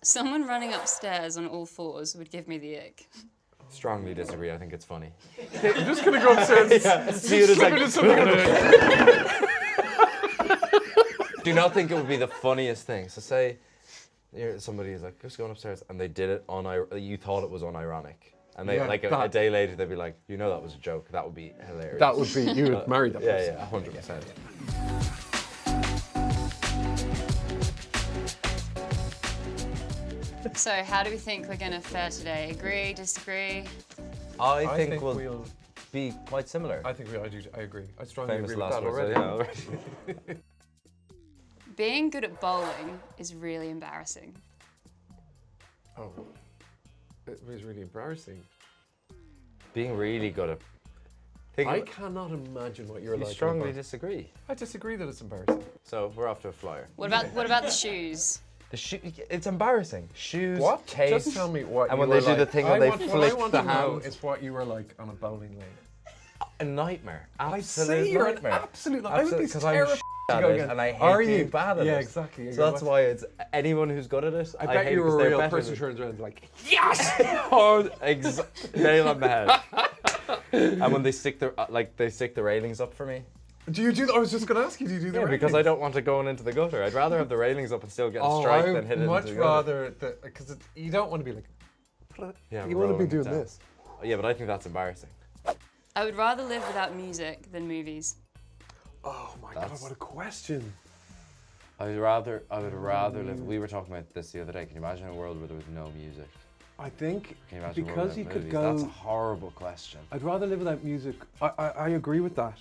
Someone running upstairs on all fours would give me the ick. Strongly disagree. I think it's funny. Okay, I'm just gonna go upstairs. Yeah, see it as like. Do not think it would be the funniest thing. So say somebody is like, just going upstairs, and they did it you thought it was unironic. And they a day later they'd be like, you know that was a joke. That would be hilarious. That would be, you would marry that person. Yeah, 100%. So how do we think we're going to fare today? Agree, disagree? I think we'll be quite similar. I agree. I strongly Famous agree with last that words, already. yeah. Being good at bowling is really embarrassing. Oh, it was really embarrassing. Being really good at... I cannot imagine what you're You like. strongly disagree. I disagree that it's embarrassing. So we're off to a flyer. What about the shoes? It's embarrassing. Shoes, What? tape. Just tell me what And you when were they do the like. thing where they what I flick want the to know hand. is what you were like on a bowling lane. A nightmare. I Absolute say you're nightmare. an absolute nightmare. I would be Because I'm terrified at to go it again. and I hate Are being you? bad at Yeah, it. exactly. So that's why it's anyone who's good at it. I bet hate you because were a they're real better person at it. turns around and like, Nail on the head. And when they stick the railings up for me. do you do that? I was just going to ask you, do you do the Yeah, because I railings? don't want it going into the gutter. I'd rather have the railings up and still get a Oh, strike I than hit it much into the gutter. rather, because you don't want to be like, Yeah, you want to be rolling it doing down. this. Yeah, but I think that's embarrassing. I would rather live without music than movies. Oh my God, what a question. I would rather live. We were talking about this the other day. Can you imagine a world where there was no music? I think Can you imagine a world because you without could movies? go, That's a horrible question. I'd rather live without music. I agree with that.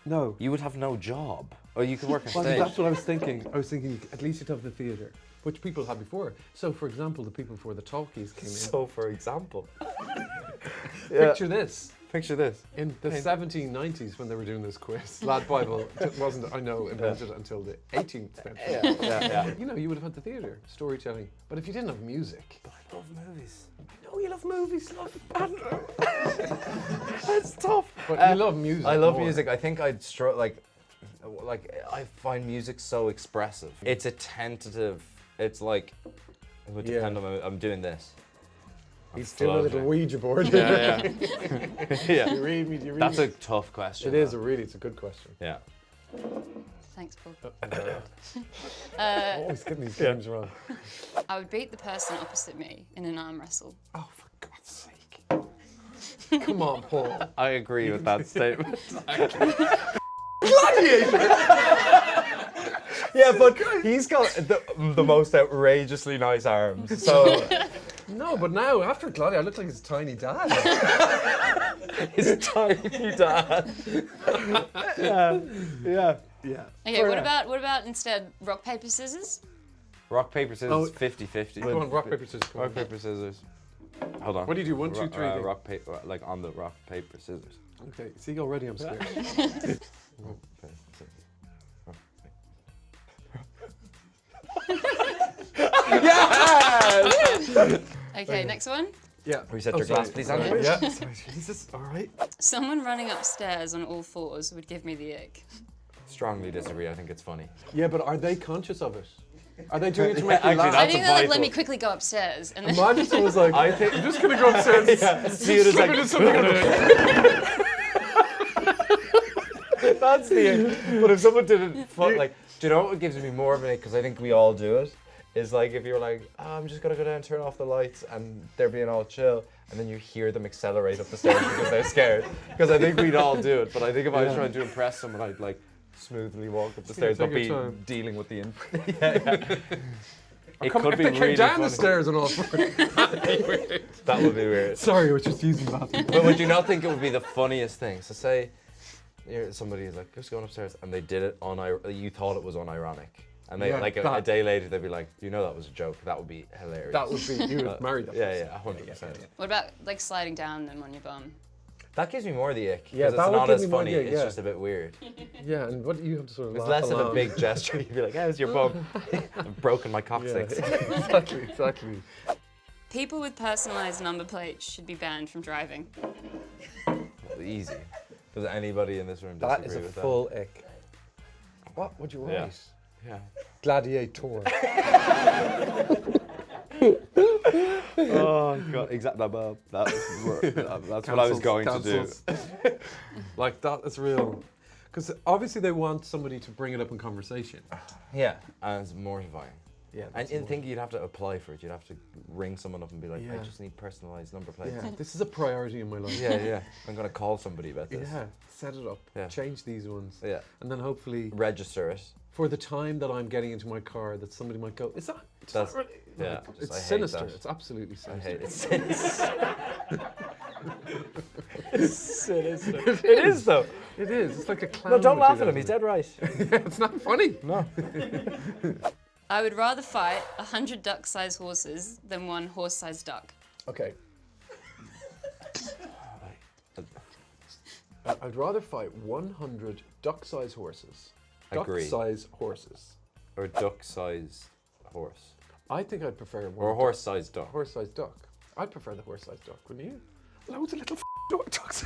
No. You would have no job. Or you could work on Well, stage. that's what I was thinking. I was thinking at least you'd have the theatre, which people had before. So, for example, the people before the talkies came in. So, for example. Picture this. Picture this. In the 1790s, when they were doing this quiz, LADbible wasn't, I know, invented until the 18th century. Yeah. You know, you would have had the theatre, storytelling. But if you didn't have music, But I love movies. I know you love movies, love Andrew. That's tough. But you love music. I love more. music. I think I'd like I find music so expressive. It's a tentative. It's like it would depend on I'm doing this. He's doing a little Ouija board. Yeah. Yeah. Do you read me? Do you read That's me? a tough question. It is it's a good question. Yeah. Thanks, Paul. Always getting these games wrong. I would beat the person opposite me in an arm wrestle. Oh, for God's sake. Come on, Paul. I agree with that statement. Yeah, but he's got the most outrageously nice arms. So No, but now, after Claudia, I look like his tiny dad. his tiny dad. Yeah. Okay, what about instead rock, paper, scissors? Rock, paper, scissors, 50-50. Come on, rock, paper, scissors. Come Rock, on. paper, scissors. Hold on. What do you do? 1, 2, 3. then? Rock, paper, like on the rock, paper, scissors. Okay, see, already I'm scared. Rock, paper, scissors. Yes! Okay, next one. Yeah. Reset your glass, please, Andrew. Yeah. Sorry, Jesus. All right. Someone running upstairs on all fours would give me the ick. Strongly disagree. I think it's funny. Yeah, but are they conscious of it? Are they doing it to make you actually, laugh? I That's think a they're like, let vital- me quickly go upstairs. And then Imagine someone's like, I think I'm just going to go upstairs. Yeah, see it as like that's the ick. But if someone did it, like, do you know what gives me more of an ick? Because I think we all do it. Is like if you're like, I'm just gonna go down and turn off the lights, and they're being all chill, and then you hear them accelerate up the stairs because they're scared. Because I think we'd all do it. But I think if I was trying to impress someone, I'd like smoothly walk up the stairs, take but be your time. dealing with the. It If could be they came really down funny. the stairs and all. That would be weird. Sorry, I was just using that. But would you not think it would be the funniest thing? So say somebody is like, just going upstairs, and they did it you thought it was unironic. And they a day later they'd be like, you know that was a joke. That would be hilarious. That would be, you would marry that person. Yeah, 100%. what about like sliding down them on your bum? That gives me more the ick. Yeah, Because that it's would not give as me more funny. the ick, It's yeah. just a bit weird. Yeah, and what you have to sort of It's laugh less of a along. big gesture. You'd be like, how's your bum? I've broken my coccyx. Exactly. People with personalised number plates should be banned from driving. Easy. Does anybody in this room That disagree is a with full ick. What would you write? Yeah. Gladiator. Oh god, exactly. That's what I was going to do. Like that is real. Because obviously they want somebody to bring it up in conversation. Yeah, and it's mortifying. Yeah. And you think you'd have to apply for it. You'd have to ring someone up and be like, I Yeah. just need personalised number plates. Yeah, this is a priority in my life. Yeah. I'm gonna call somebody about this. Yeah, set it up. Yeah. Change these ones. Yeah. And then hopefully, Register it. for the time that I'm getting into my car, that somebody might go, is that? That's- really? yeah, Like, just- it's I hate sinister. that. It's absolutely I sinister. hate it. It's sinister. It is though. It is. It's like a clown. No, don't would laugh do at that him. He's to me. dead right. It's not funny. No. I would rather fight 100 duck-sized horses than one horse-sized duck. Okay. I'd rather fight 100 duck-sized horses. Agree. Duck-sized horses. Or duck-sized horse. I think I'd prefer one Or horse-sized duck. horse-sized duck. I'd prefer the horse-sized duck, wouldn't you? Loads of little ducks.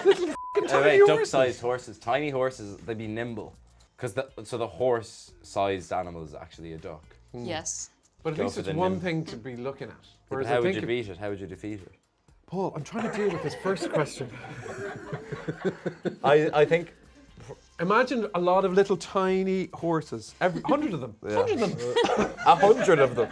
Little Oh, tiny wait, horses. duck-sized horses. Tiny horses, they'd be nimble. Because the horse-sized animal is actually a duck. Yes. But at Go least for it's the one nim- thing to be looking at. But Whereas how I would think you beat it? How would you defeat it? Paul, I'm trying to deal with this first question. I think... Imagine a lot of little tiny horses. 100 of them. 100 of them. 100 of them.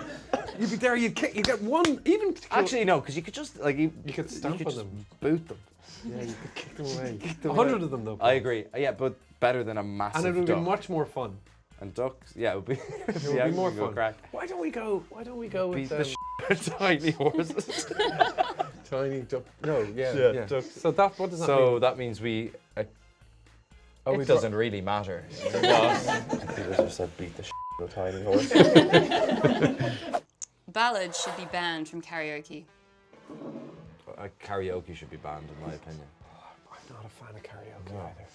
You'd be there, you'd get one, even... Actually, no, because you could just, like... You could stamp on just them. boot them. Yeah, you could kick them away. them 100 away. of them, though. I agree. Yeah, but better than a massive And it would duck. be much more fun. And ducks, yeah, it would be... It would be more fun. Crack. Why don't we go Beat with the tiny horses. tiny duck? No, Yeah, yeah. ducks. So that, what does that So mean? that means we... Oh, it we doesn't really matter. I just said beat the out of a tiny horse. Ballads should be banned from karaoke. Karaoke should be banned, in my opinion. I'm not a fan of karaoke No. either.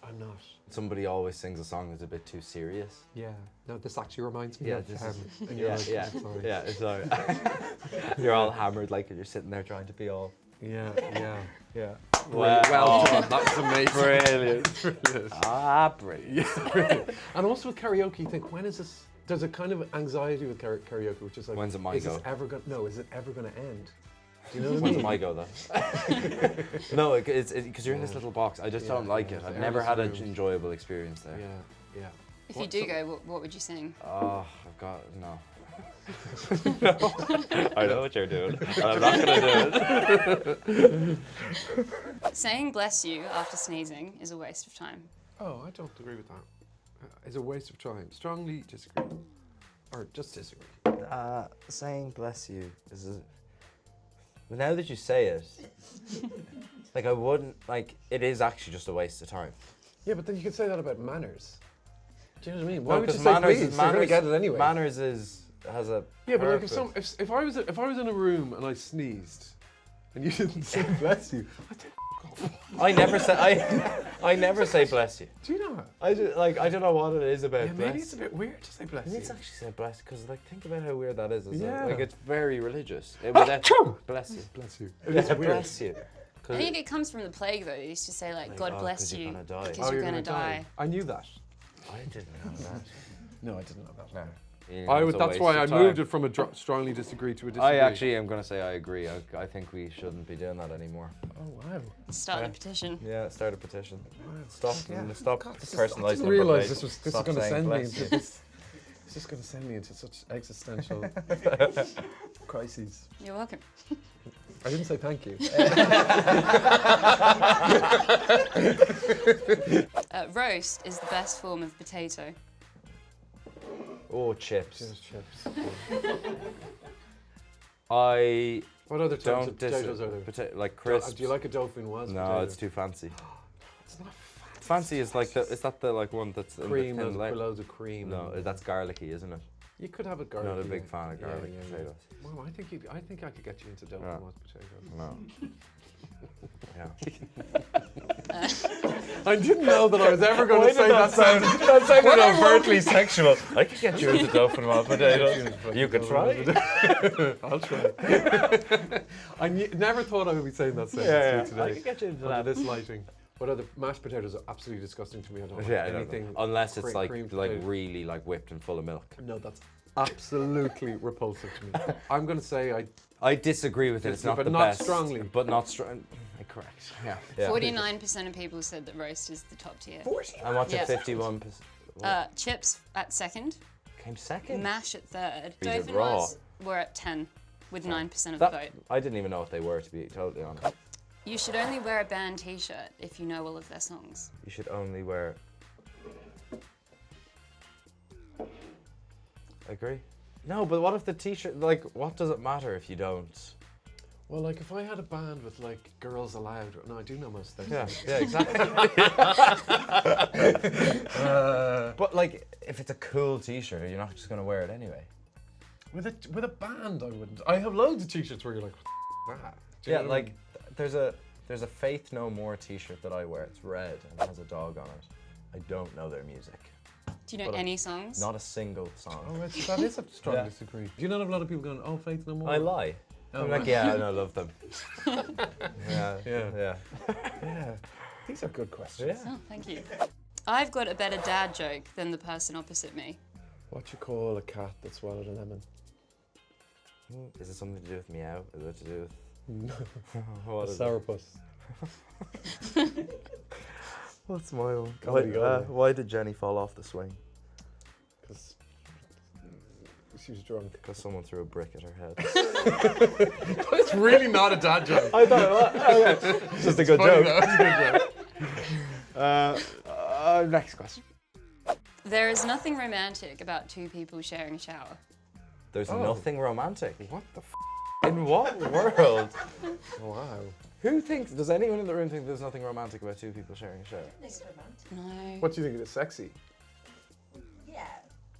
I'm not. Somebody always sings a song that's a bit too serious. Yeah. No, this actually reminds me Yeah, of this him. is- And you're Yeah, like, yeah, sorry. yeah. It's like you're all hammered, like you're sitting there trying to be all. Yeah, yeah. Yeah. Well done. That was amazing. Brilliant. Brilliant. Brilliant. Yeah, brilliant. And also with karaoke, you think, when is this? There's a kind of anxiety with karaoke, which is like, When's it my is go? this ever going? No, is it ever going to end? Do you know what I When's mean? my go though? No, it's because you're in this little box. I just don't like it. yeah, I've the never had an earnest rooms. enjoyable experience there. Yeah, yeah. If you do go, what would you sing? Oh, I've got no. I know what you're doing. And I'm not gonna do it. Saying bless you after sneezing is a waste of time. Oh, I don't agree with that. It's a waste of time. Strongly disagree. Or just disagree. Saying bless you is. But now that you say it, like I wouldn't like. It is actually just a waste of time. Yeah, but then you could say that about manners. Do you know what I mean? Why would you 'cause say manners, please? You're gonna get it anyway. Manners has a. Yeah, but like purpose. if I was in a room and I sneezed, and you didn't say bless you, I'd say I never say I never say bless you. do you know? I don't know what it is about Yeah, bless. maybe it's a bit weird to say bless It you. needs to actually say bless because like think about how weird that is. Yeah. Like it's very religious. It would Achoo! bless you. Bless you. Yeah, It's weird. bless you. I think it comes from the plague, though. They used to say, like, God oh, bless 'cause you're you gonna die. because you're going to die. I knew that. I didn't know that. No, I didn't know that. No. That's why I moved it from a strongly disagree to a disagree. I actually am going to say I agree. I think we shouldn't be doing that anymore. Oh wow. Start Yeah. the petition. Yeah, start a petition. Stop. Yeah. Stop. God, this is- Personalised I didn't number realise plates. this was Stop going to saying send me bless into you. this. This is going to send me into such existential crises. You're welcome. I didn't say thank you. Roast is the best form of potato. Oh, chips. Just chips. I What other types don't of potatoes are there? like crisps. Do you like a dauphinoise No, potato? it's too fancy. It's not Fancy is like the. Is that the like one that's in cream, the thin loads, layer? loads of cream. No, that's garlicky, isn't it? You could have a garlic. Not a big fan of garlic potatoes. Well, I think I could get you into dauphinoise potatoes. No. Yeah. I didn't know that I was ever going to say that sentence. That sounded overtly sexual. I could get you into dauphinoise potatoes. You could try. I'll try. I never thought I would be saying that sentence Yeah, to you I today. could get you into Under that. this lighting. What other mashed potatoes are absolutely disgusting to me. I don't like Yeah, I don't anything. know. Unless it's cream like potato. really like whipped and full of milk. No, that's absolutely repulsive to me. I'm going to say I disagree with it. It's not but the not best. strongly. But not strong. Correct. yeah. 49% of people said that roast is the top tier. 40. And what's Yeah. at 51%? Chips at second, Came second. mash at third. Is it Dauphin raw? were at 10 with 9% of That, the vote. I didn't even know what they were, to be totally honest. You should only wear a band t-shirt if you know all of their songs. You should only wear. Agree? No, but what if the t-shirt, like, what does it matter if you don't? Well, like if I had a band with like Girls Aloud, no, I do know most of their songs. Yeah, exactly. But like, if it's a cool t-shirt, you're not just gonna wear it anyway. With a band, I wouldn't. I have loads of t-shirts where you're like, what the that? Do you Yeah, know what I like, there's a Faith No More t-shirt that I wear. It's red and it has a dog on it. I don't know their music. Do you know But any songs? Not a single song. mean? Oh, that is a strong Yeah. disagree. Do you not have a lot of people going, oh, Faith No More? I lie. Oh, I'm like, right. yeah, I know, love them. Yeah, Yeah. yeah. Yeah. These are good questions. Yeah. Oh, thank you. I've got a better dad joke than the person opposite me. What you call a cat that swallowed a lemon? Is it something to do with meow? Is it to do with No. what A is sourpuss. What's my one? Comedy gold. Why did Jenny fall off the swing? Because she was drunk. Because someone threw a brick at her head. It's really not a dad joke. I thought, okay. Just a good Funny joke. though, it's a good joke. Next question. There is nothing romantic about two people sharing a shower. There's Oh. nothing romantic. What the In what world? Wow. Who thinks, does anyone in the room think there's nothing romantic about two people sharing a shower? It's romantic. No. What do you think? It is sexy? Yeah.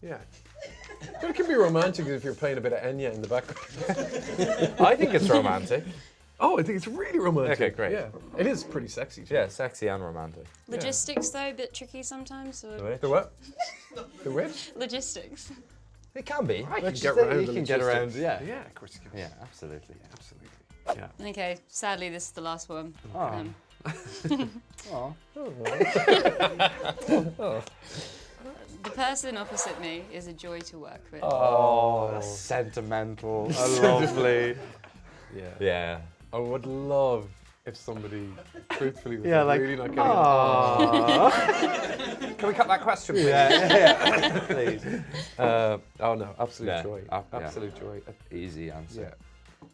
Yeah. But it can be romantic if you're playing a bit of Enya in the background. I think it's romantic. Oh, I think it's really romantic. Okay, great. Yeah. It is pretty sexy too. Yeah, sexy and romantic. Logistics though, a bit tricky sometimes. Or The what? The which? logistics. It can be. I can but get still, around you the can get around, logistics. yeah. Yeah, of course you can. Yeah, absolutely. Absolutely. Yeah. Okay, sadly this is the last one. Oh. The person opposite me is a joy to work with. Oh, that's sentimental. Lovely. Yeah. Yeah. I would love if somebody truthfully was Yeah, like, really not getting it. Can we cut that question, please? Yeah. Please. Oh no, absolute Yeah. joy. Yeah. Absolute joy. Easy answer. Yeah.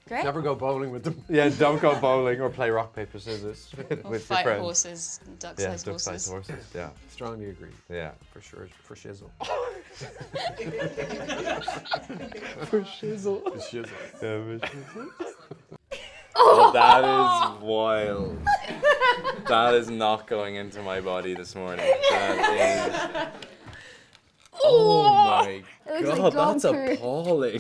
Great. Never go bowling with them. Yeah, don't go bowling or play rock, paper, scissors Or with fight your friends. horses, Yeah, duck-sized duck-sized horses. horses. Yeah, Strongly agree. yeah. For sure. For shizzle. For shizzle. For shizzle. Oh, that is wild. That is not going into my body this morning. That is. Oh my It looks god, like dog that's poo. appalling.